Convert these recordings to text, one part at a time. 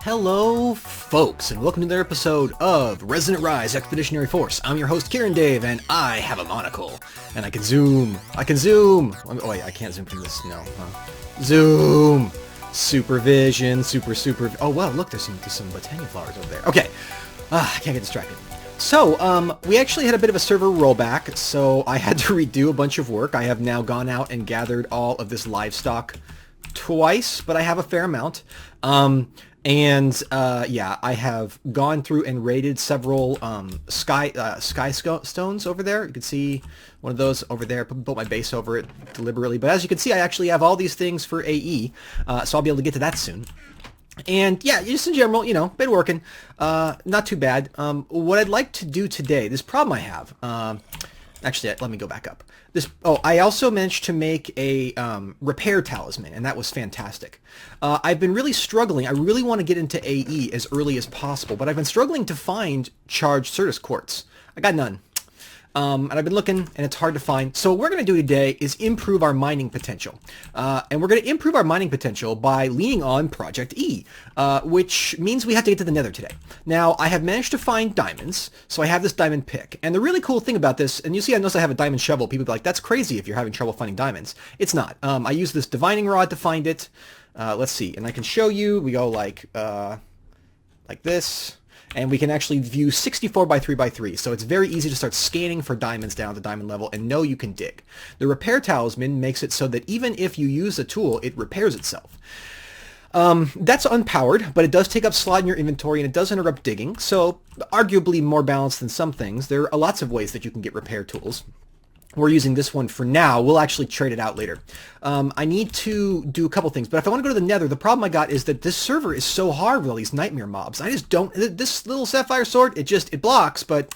Hello, folks, and welcome to another episode of Resonant Rise, Expeditionary Force. I'm your host, KirinDave, and I have a monocle. And I can zoom. Oh, wait, I can't zoom from this. No. Zoom. Supervision. Oh, wow, look, there's some botania flowers over there. Okay. I can't get distracted. So, we actually had a bit of a server rollback, so I had to redo a bunch of work. I have now gone out and gathered all of this livestock twice, but I have a fair amount. Yeah, I have gone through and raided several sky stones over there. You can see one of those over there. Built my base over it deliberately. But as you can see, I actually have all these things for AE, so I'll be able to get to that soon. And yeah, just in general, you know, been working. Not too bad. What I'd like to do today, this problem I have, actually, let me go back up. I also managed to make a repair talisman, and that was fantastic. I've been really struggling. I really want to get into AE as early as possible, but I've been struggling to find charged Certus quartz. I got none. And I've been looking, and it's hard to find. So what we're going to do today is improve our mining potential. And we're going to improve our mining potential by leaning on ProjectE, which means we have to get to the Nether today. Now, I have managed to find diamonds, so I have this diamond pick. And the really cool thing about this, and you see I notice I have a diamond shovel. People be like, that's crazy if you're having trouble finding diamonds. It's not. I use this divining rod to find it. Let's see, and I can show you. We go like this. And we can actually view 64 by 3 by 3, so it's very easy to start scanning for diamonds down to diamond level and know you can dig. The repair talisman makes it so that even if you use a tool, it repairs itself. That's unpowered, but it does take up slot in your inventory and it does interrupt digging, so arguably more balanced than some things. There are lots of ways that you can get repair tools. We're using this one for now. We'll actually trade it out later. I need to do a couple things, but if I want to go to the Nether, the problem I got is that this server is so hard with all these nightmare mobs. I just don't... This little sapphire sword, it blocks, but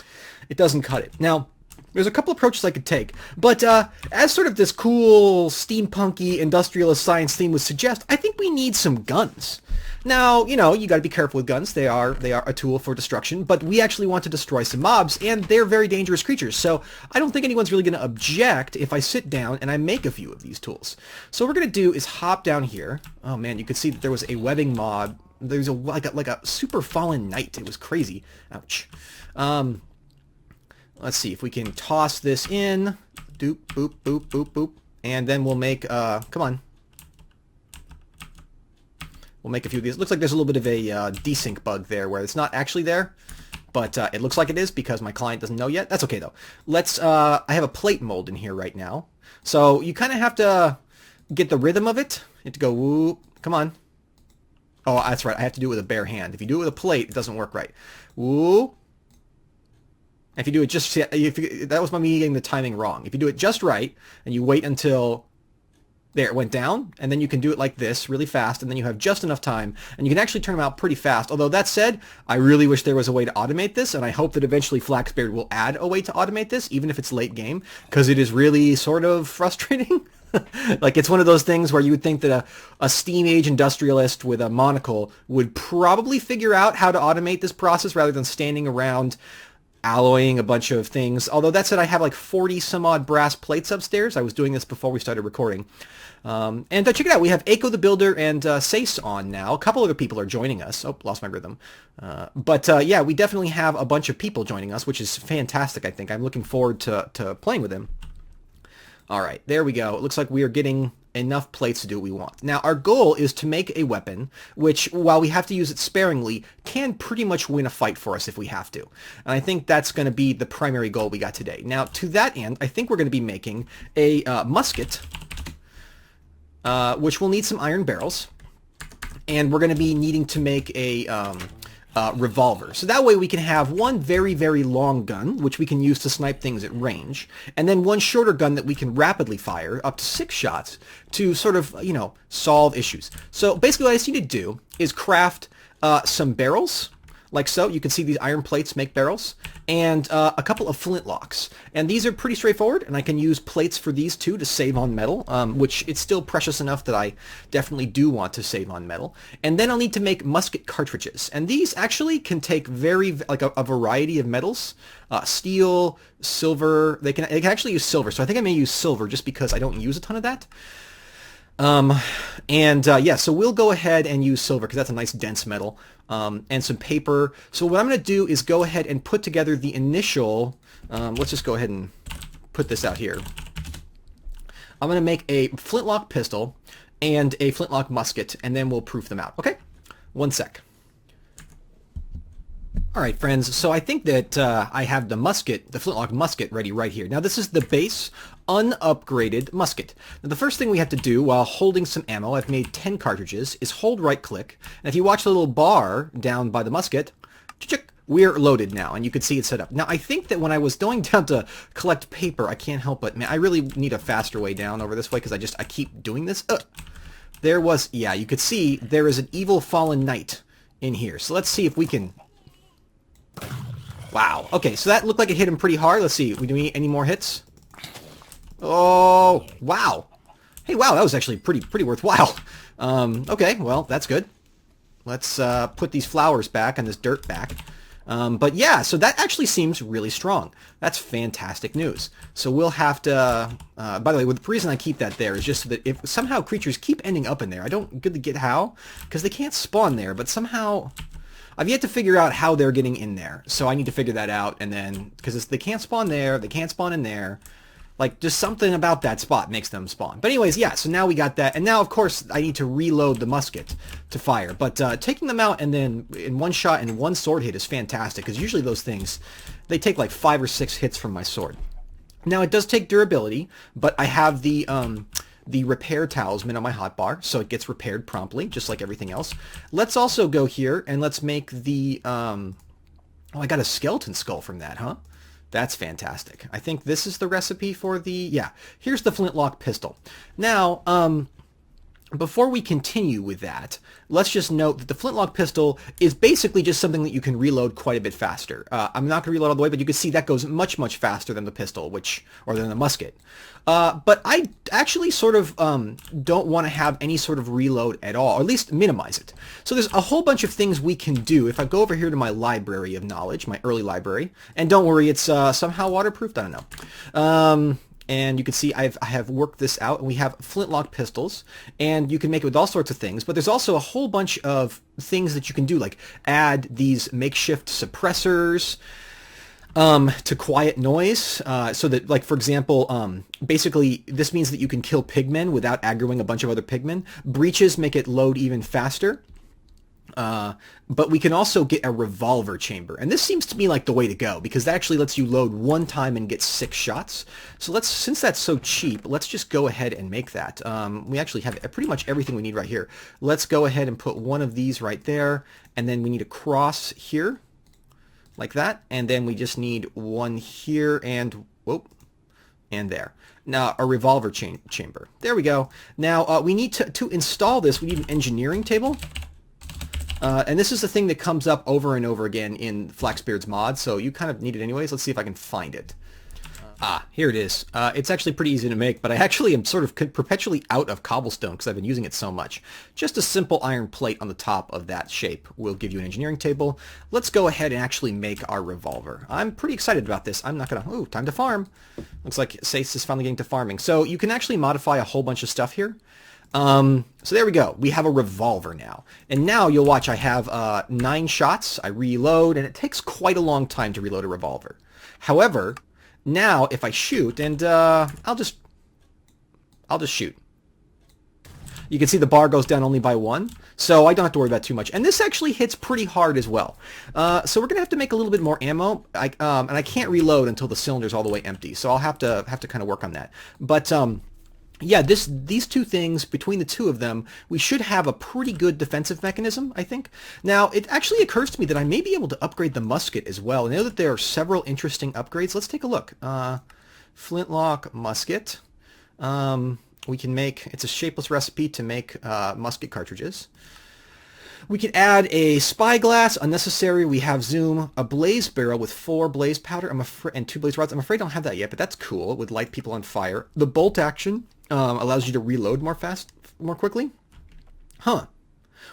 it doesn't cut it. Now, there's a couple approaches I could take, but as sort of this cool steampunky industrialist science theme would suggest, I think we need some guns. Now, you know, you got to be careful with guns. They are a tool for destruction, but we actually want to destroy some mobs, and they're very dangerous creatures, so I don't think anyone's really going to object if I sit down and I make a few of these tools. So what we're going to do is hop down here. Oh man, you could see that there was a webbing mob. There's like a super fallen knight. It was crazy. Ouch. Let's see if we can toss this in. Doop, boop, boop, boop, boop. And then we'll make, come on. We'll make a few of these. It looks like there's a little bit of a desync bug there where it's not actually there, but it looks like it is because my client doesn't know yet. That's okay though. Let's, I have a plate mold in here right now. So you kind of have to get the rhythm of it. You have to go, whoop, come on. Oh, that's right. I have to do it with a bare hand. If you do it with a plate, it doesn't work right. Whoop. If you do it just, that was me getting the timing wrong. If you do it just right, and you wait until, there, it went down, and then you can do it like this, really fast, and then you have just enough time, and you can actually turn them out pretty fast. Although, that said, I really wish there was a way to automate this, and I hope that eventually Flaxbeard will add a way to automate this, even if it's late game, because it is really sort of frustrating. Like, it's one of those things where you would think that a steam age industrialist with a monocle would probably figure out how to automate this process rather than standing around alloying a bunch of things. Although that said, I have like 40 some odd brass plates upstairs. I was doing this before we started recording. And check it out. We have Aiko the Builder and Sace on now. A couple other people are joining us. Oh, lost my rhythm. Yeah, we definitely have a bunch of people joining us, which is fantastic, I think. I'm looking forward to playing with them. All right, there we go. It looks like we are getting enough plates to do what we want. Now, our goal is to make a weapon, which, while we have to use it sparingly, can pretty much win a fight for us if we have to. And I think that's going to be the primary goal we got today. Now, to that end, I think we're going to be making a musket, which will need some iron barrels. And we're going to be needing to make a revolver. So that way we can have one very, very long gun, which we can use to snipe things at range, and then one shorter gun that we can rapidly fire, up to 6 shots, to sort of, you know, solve issues. So basically what I just need to do is craft some barrels, like so. You can see these iron plates make barrels, and a couple of flintlocks. And these are pretty straightforward, and I can use plates for these too to save on metal, which it's still precious enough that I definitely do want to save on metal. And then I'll need to make musket cartridges. And these actually can take like a variety of metals. Steel, silver, they can actually use silver. So I think I may use silver just because I don't use a ton of that. Yeah, so we'll go ahead and use silver because that's a nice dense metal, and some paper. So what I'm going to do is go ahead and put together the initial, let's just go ahead and put this out here. I'm going to make a flintlock pistol and a flintlock musket, and then we'll proof them out. Okay? One sec. All right, friends, so I think that I have the musket, the flintlock musket, ready right here. Now, this is the base, unupgraded musket. Now, the first thing we have to do while holding some ammo, I've made 10 cartridges, is hold right-click. And if you watch the little bar down by the musket, we're loaded now, and you can see it set up. Now, I think that when I was going down to collect paper, I can't help but, man, I really need a faster way down over this way because I keep doing this. There was, yeah, you could see there is an evil fallen knight in here. So let's see if we can... Wow. Okay, so that looked like it hit him pretty hard. Let's see. We do any more hits? Oh, wow. Hey, wow, that was actually pretty worthwhile. Okay, well, that's good. Let's put these flowers back and this dirt back. But yeah, so that actually seems really strong. That's fantastic news. So we'll have to... by the way, the reason I keep that there is just so that if somehow creatures keep ending up in there, I don't really get how, because they can't spawn there, but somehow... I've yet to figure out how they're getting in there, so I need to figure that out, and then, because they can't spawn there, they can't spawn in there, like, just something about that spot makes them spawn. But anyways, yeah, so now we got that, and now, of course, I need to reload the musket to fire, but taking them out and then in one shot and one sword hit is fantastic, because usually those things, they take like 5 or 6 hits from my sword. Now, it does take durability, but I have the repair talisman on my hotbar, so it gets repaired promptly, just like everything else. Let's also go here, and let's make the... oh, I got a skeleton skull from that, huh? That's fantastic. I think this is the recipe for the... Yeah, here's the flintlock pistol. Now, before we continue with that, let's just note that the flintlock pistol is basically just something that you can reload quite a bit faster. I'm not going to reload all the way, but you can see that goes much faster than the pistol, or than the musket. But I actually sort of don't want to have any sort of reload at all, or at least minimize it. So there's a whole bunch of things we can do. If I go over here to my library of knowledge, my early library, and don't worry, it's somehow waterproofed, I don't know. And you can see I have worked this out, and we have flintlock pistols, and you can make it with all sorts of things, but there's also a whole bunch of things that you can do, like add these makeshift suppressors to quiet noise, so that, like, for example, basically this means that you can kill pigmen without aggroing a bunch of other pigmen. Breaches make it load even faster. But we can also get a revolver chamber, and this seems to me like the way to go, because that actually lets you load one time and get 6 shots. So since that's so cheap, let's just go ahead and make that. We actually have pretty much everything we need right here. Let's go ahead and put one of these right there, and then we need a cross here, like that, and then we just need one here, and whoop, and there. Now, a revolver chamber. There we go. Now, we need to install this, we need an engineering table. And this is the thing that comes up over and over again in Flaxbeard's mod, so you kind of need it anyways. Let's see if I can find it. Here it is. It's actually pretty easy to make, but I actually am sort of perpetually out of cobblestone because I've been using it so much. Just a simple iron plate on the top of that shape will give you an engineering table. Let's go ahead and actually make our revolver. I'm pretty excited about this. I'm not gonna... Ooh, time to farm. Looks like Sace is finally getting to farming. So you can actually modify a whole bunch of stuff here. So there we go. We have a revolver now. And now you'll watch I have 9 shots. I reload, and it takes quite a long time to reload a revolver. However, now if I shoot, and I'll just shoot. You can see the bar goes down only by 1, so I don't have to worry about too much. And this actually hits pretty hard as well. So we're gonna have to make a little bit more ammo. And I can't reload until the cylinder's all the way empty. So I'll have to kind of work on that. But yeah, these two things, between the two of them, we should have a pretty good defensive mechanism, I think. Now, it actually occurs to me that I may be able to upgrade the musket as well. I know that there are several interesting upgrades. Let's take a look. Flintlock musket. We can make, it's a shapeless recipe to make musket cartridges. We can add a spyglass, unnecessary. We have zoom, a blaze barrel with 4 blaze powder, and 2 blaze rods. I'm afraid I don't have that yet, but that's cool. It would light people on fire. The bolt action allows you to reload more quickly. Huh.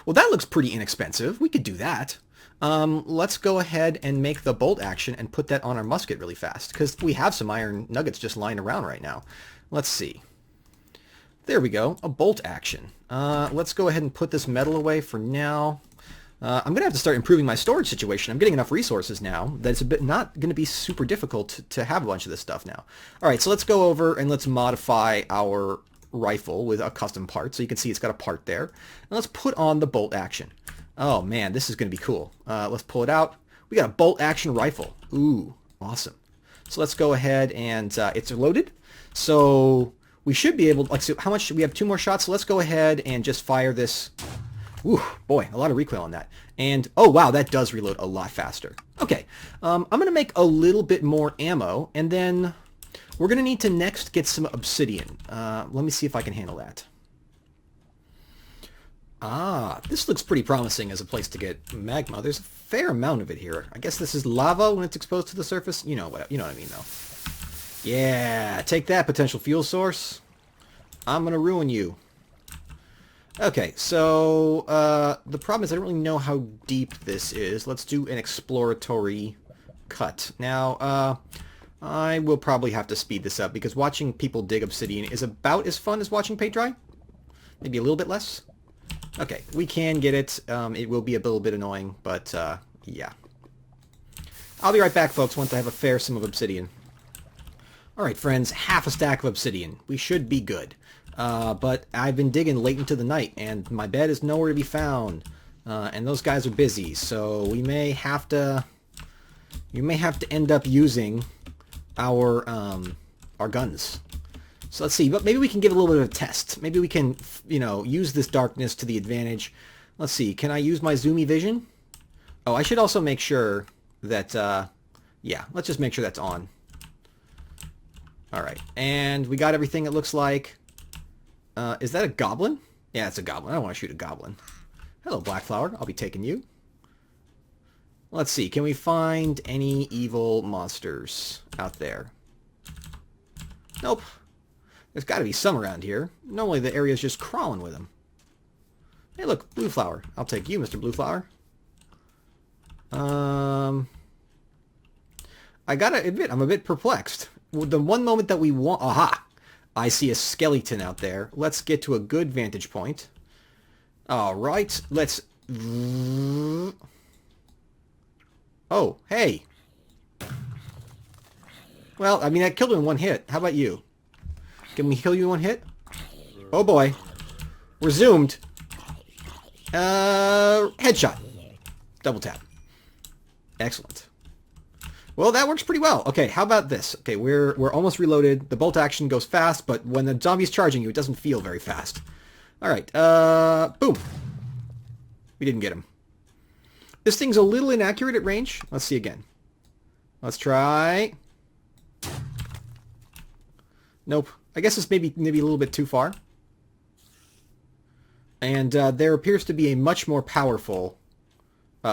Well, that looks pretty inexpensive. We could do that. Let's go ahead and make the bolt action and put that on our musket really fast, because we have some iron nuggets just lying around right now. Let's see. There we go, a bolt action. Let's go ahead and put this metal away for now. I'm going to have to start improving my storage situation. I'm getting enough resources now that it's not going to be super difficult to have a bunch of this stuff now. All right, so let's go over and let's modify our rifle with a custom part. So you can see it's got a part there. And let's put on the bolt action. Oh man, this is going to be cool. Let's pull it out. We got a bolt action rifle. Ooh, awesome. So let's go ahead and it's loaded. So we should be able to, like, so how much? We have 2 more shots. So let's go ahead and just fire this. Ooh, boy, a lot of recoil on that. And, oh wow, that does reload a lot faster. Okay, I'm going to make a little bit more ammo, and then we're going to need to next get some obsidian. Let me see if I can handle that. Ah, this looks pretty promising as a place to get magma. There's a fair amount of it here. I guess this is lava when it's exposed to the surface. You know what I mean, though. Yeah, take that, potential fuel source. I'm going to ruin you. Okay, so the problem is I don't really know how deep this is. Let's do an exploratory cut. Now, I will probably have to speed this up because watching people dig obsidian is about as fun as watching paint dry. Maybe a little bit less. Okay, we can get it. It will be a little bit annoying, but yeah. I'll be right back, folks, once I have a fair sum of obsidian. Alright, friends, half a stack of obsidian. We should be good. But I've been digging late into the night, and my bed is nowhere to be found. And those guys are busy, so we may have to end up using our guns. So let's see, but maybe we can give a little bit of a test. Maybe we can, you know, use this darkness to the advantage. Let's see, can I use my zoomy vision? Oh, I should also make sure that, yeah, let's just make sure that's on. Alright, and we got everything it looks like. Is that a goblin? Yeah, it's a goblin. I don't want to shoot a goblin. Hello, Blackflower. I'll be taking you. Let's see. Can we find any evil monsters out there? Nope. There's got to be some around here. Normally the area is just crawling with them. Hey, look. Blue flower. I'll take you, Mr. Blue Flower. I gotta admit, I'm a bit perplexed. The one moment that we want... Aha! I see a skeleton out there. Let's get to a good vantage point. Alright, let's... Oh, hey! Well, I mean, I killed him in one hit. How about you? Can we kill you in one hit? Oh boy. We're zoomed. Headshot. Double tap. Excellent. Well, that works pretty well. Okay, how about this? Okay, we're almost reloaded. The bolt action goes fast, but when the zombie's charging you, it doesn't feel very fast. All right, boom. We didn't get him. This thing's a little inaccurate at range. Let's see again. Let's try. Nope. I guess it's maybe a little bit too far. And there appears to be a much more powerful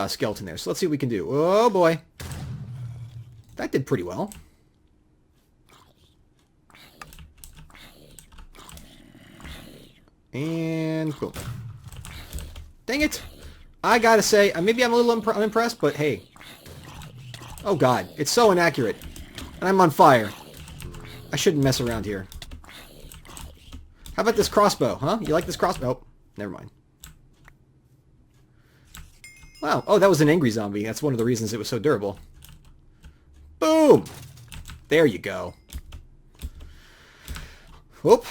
skeleton there. So let's see what we can do. Oh boy. That did pretty well. And boom. Dang it. I gotta say, maybe I'm a little unimpressed, but hey. Oh god, it's so inaccurate. And I'm on fire. I shouldn't mess around here. How about this crossbow, huh? You like this crossbow? Oh, never mind. Wow. Oh, that was an angry zombie. That's one of the reasons it was so durable. Boom! There you go. Whoop.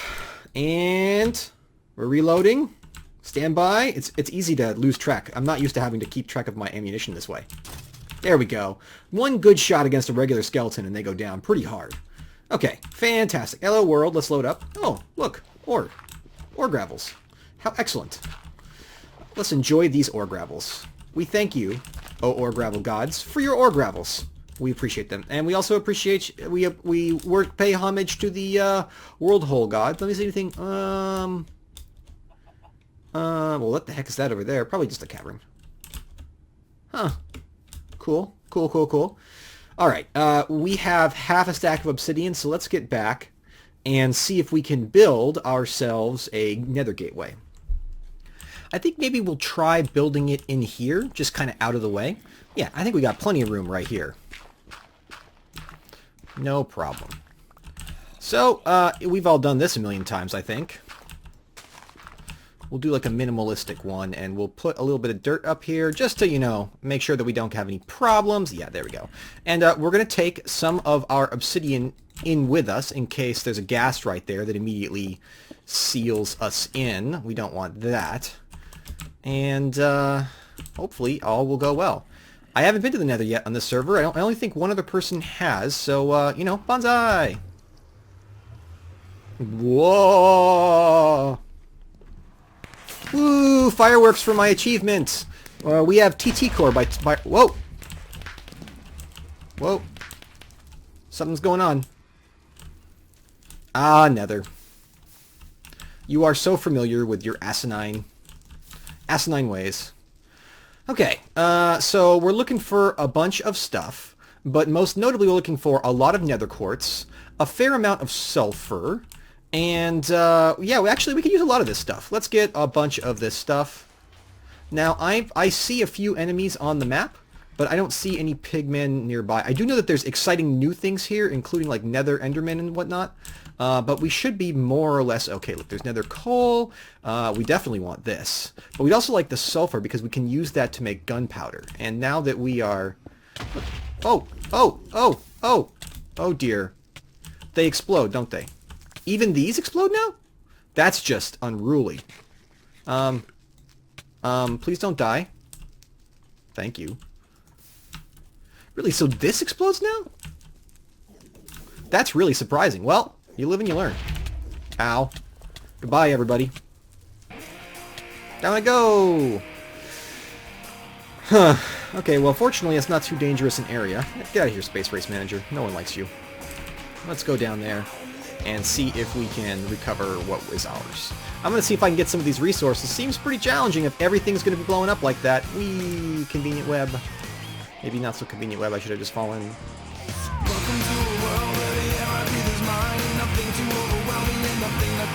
And we're reloading. Stand by. It's easy to lose track. I'm not used to having to keep track of my ammunition this way. There we go. One good shot against a regular skeleton and they go down pretty hard. Okay, fantastic. Hello world, let's load up. Oh, look, ore. Ore gravels. How excellent. Let's enjoy these ore gravels. We thank you, oh ore gravel gods, for your ore gravels. We appreciate them. And we also appreciate, we pay homage to the world hole god. Let me see anything. Well, what the heck is that over there? Probably just a cavern. Huh. Cool. Cool, cool, cool. Alright, we have half a stack of obsidian, so let's get back and see if we can build ourselves a nether gateway. I think maybe we'll try building it in here, just kind of out of the way. Yeah, I think we got plenty of room right here. No problem. So, we've all done this a million times, I think. We'll do like a minimalistic one, and we'll put a little bit of dirt up here just to, you know, make sure that we don't have any problems. Yeah, there we go. And we're going to take some of our obsidian in with us in case there's a ghast right there that immediately seals us in. We don't want that. And hopefully all will go well. I haven't been to the Nether yet on this server. I only think one other person has, so, you know, bonsai! Whoa! Woo! Fireworks for my achievement! We have TT core by... Whoa! Whoa! Something's going on. Ah, Nether. You are so familiar with your asinine ways. Okay, so we're looking for a bunch of stuff, but most notably we're looking for a lot of nether quartz, a fair amount of sulfur, and yeah, we can use a lot of this stuff. Let's get a bunch of this stuff. Now, I see a few enemies on the map, but I don't see any pigmen nearby. I do know that there's exciting new things here, including like nether endermen and whatnot. But we should be more or less okay. Look, there's nether coal. We definitely want this. But we'd also like the sulfur because we can use that to make gunpowder. And now that we are... Oh! Oh! Oh! Oh! Oh dear. They explode, don't they? Even these explode now? That's just unruly. Please don't die. Thank you. Really, so this explodes now? That's really surprising. Well, you live and you learn. Ow. Goodbye, everybody. Down I go! Huh. Okay, well, fortunately, it's not too dangerous an area. Get out of here, Space Race Manager. No one likes you. Let's go down there and see if we can recover what is ours. I'm going to see if I can get some of these resources. Seems pretty challenging if everything's going to be blowing up like that. Whee! Convenient web. Maybe not so convenient web. I should have just fallen. Welcome to a world where the air I breathe is mine. Nothing too overwhelming and nothing that